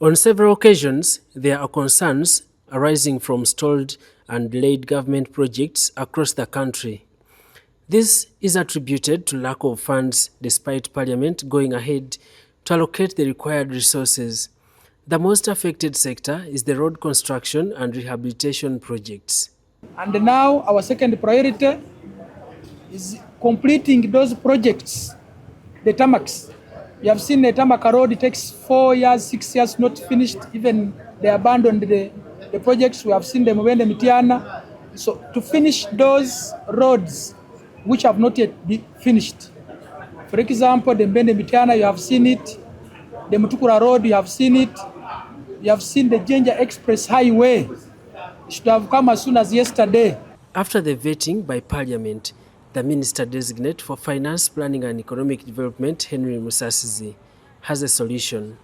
On several occasions, there are concerns arising from stalled and delayed government projects across the country. This is attributed to lack of funds despite Parliament going ahead to allocate the required resources. The most affected sector is the road construction and rehabilitation projects. And now our second priority is completing those projects, the tarmacs. You have seen the tarmac road, it takes 4 years, 6 years not finished. Even they abandoned the projects. We have seen the Mubende Mitiana. So to finish those roads which have not yet been finished. For example, the Mubende Mitiana, you have seen it. The Mutukura Road, you have seen it. You have seen the Jinja Express Highway. It should have come as soon as yesterday. After the vetting by Parliament, the Minister Designate for Finance, Planning and Economic Development, Henry Musasizi, has a solution.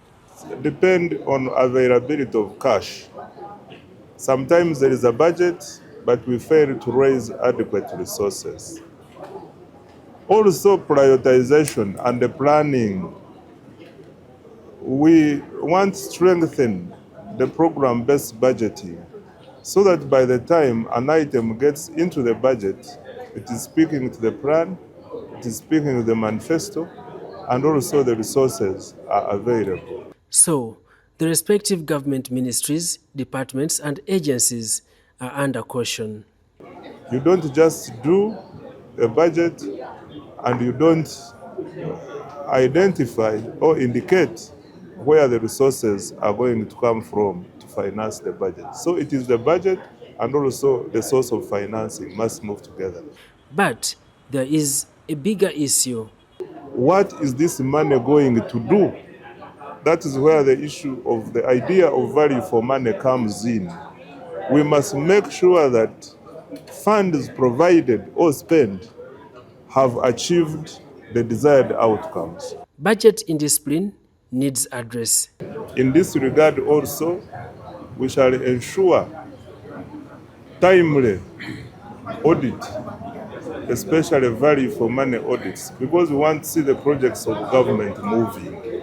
Depend on availability of cash. Sometimes there is a budget, but we fail to raise adequate resources. Also, prioritization and the planning. We want to strengthen the program-based budgeting so that by the time an item gets into the budget, it is speaking to the plan, it is speaking to the manifesto, and also the resources are available. So, the respective government ministries, departments, and agencies are under caution. You don't just do a budget and you don't identify or indicate where the resources are going to come from to finance the budget. So it is the budget and also the source of financing must move together. But there is a bigger issue. What is this money going to do? That is where the issue of the idea of value for money comes in. We must make sure that funds provided or spent have achieved the desired outcomes. Budget indiscipline needs address. In this regard also, we shall ensure timely audit, especially value for money audits, because we want to see the projects of government moving.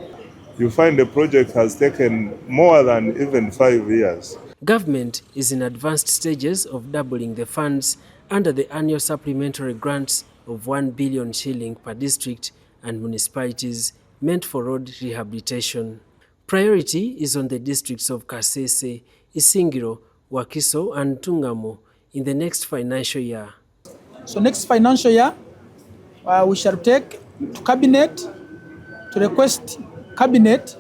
You find the project has taken more than even 5 years. Government is in advanced stages of doubling the funds under the annual supplementary grants of 1 billion shilling per district and municipalities meant for road rehabilitation. Priority is on the districts of Kasese, Isingiro, Wakiso, and Tungamo in the next financial year. So next financial year, we shall take to Cabinet to request Cabinet.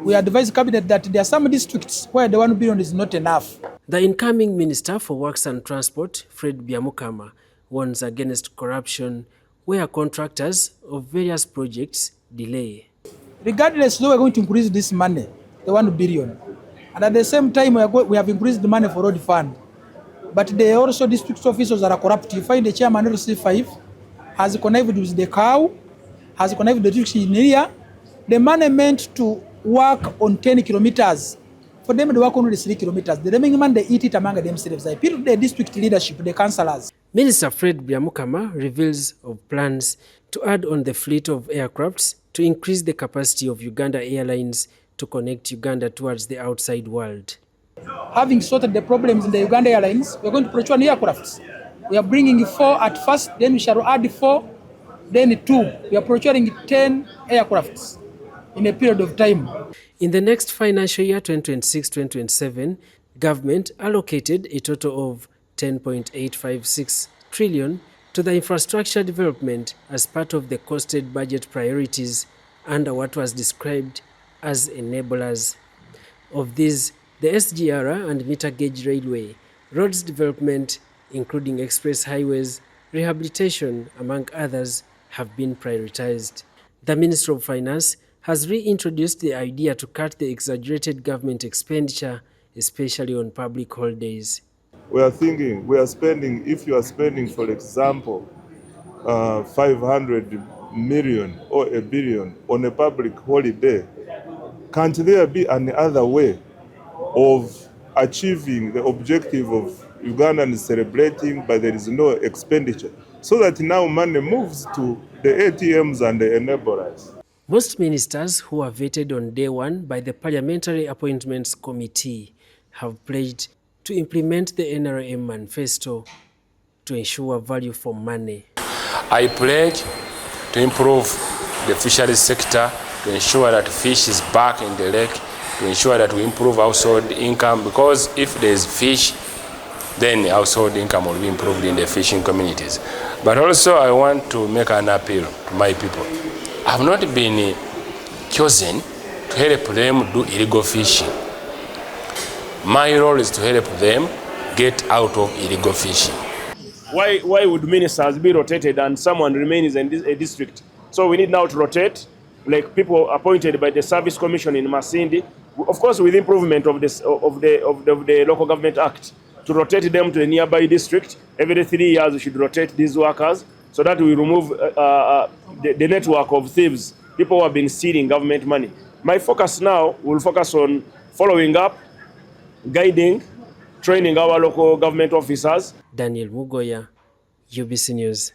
We advise Cabinet that there are some districts where the 1 billion is not enough. The incoming Minister for Works and Transport, Fred Byamukama, warns against corruption where contractors of various projects delay. Regardless, we are going to increase this money, the 1 billion. And at the same time, we have increased the money for road fund. But there are also district officers that are corrupt. You find the chairman of C5 has connived with the cow, has connived with the district engineer. The money meant to work on 10 kilometers. For them, they work on only 3 kilometers. The remaining money, they eat it among themselves. I appeal to the district leadership, the councillors. Minister Fred Byamukama reveals of plans to add on the fleet of aircrafts to increase the capacity of Uganda Airlines to connect Uganda towards the outside world. Having sorted the problems in the Uganda Airlines, we are going to procure new aircrafts. We are bringing 4 at first, then we shall add 4, then 2. We are procuring 10 aircrafts in a period of time. In the next financial year 2026-2027, government allocated a total of 10.856 trillion to the infrastructure development as part of the costed budget priorities under what was described as enablers. Of these, the SGR and meter gauge railway, roads development, including express highways, rehabilitation, among others, have been prioritized. The Minister of Finance has reintroduced the idea to cut the exaggerated government expenditure, especially on public holidays. We are thinking, if you are spending, for example, 500 million or a billion on a public holiday, can't there be another way of achieving the objective of Ugandans celebrating, but there is no expenditure, so that now money moves to the ATMs and the enablers? Most ministers who were vetted on day one by the Parliamentary Appointments Committee have pledged to implement the NRM manifesto to ensure value for money. I pledge to improve the fisheries sector, to ensure that fish is back in the lake, to ensure that we improve household income, because if there is fish, then household income will be improved in the fishing communities. But also I want to make an appeal to my people. I have not been chosen to help them do illegal fishing. My role is to help them get out of illegal fishing. Why would ministers be rotated and someone remains in a district? So we need now to rotate, like people appointed by the Service Commission in Masindi, of course with improvement of the Local Government Act, to rotate them to the nearby district. Every 3 years we should rotate these workers so that we remove the network of thieves, people who have been stealing government money. My focus now will focus on following up, guiding, training our local government officers. Daniel Mugoya, UBC News.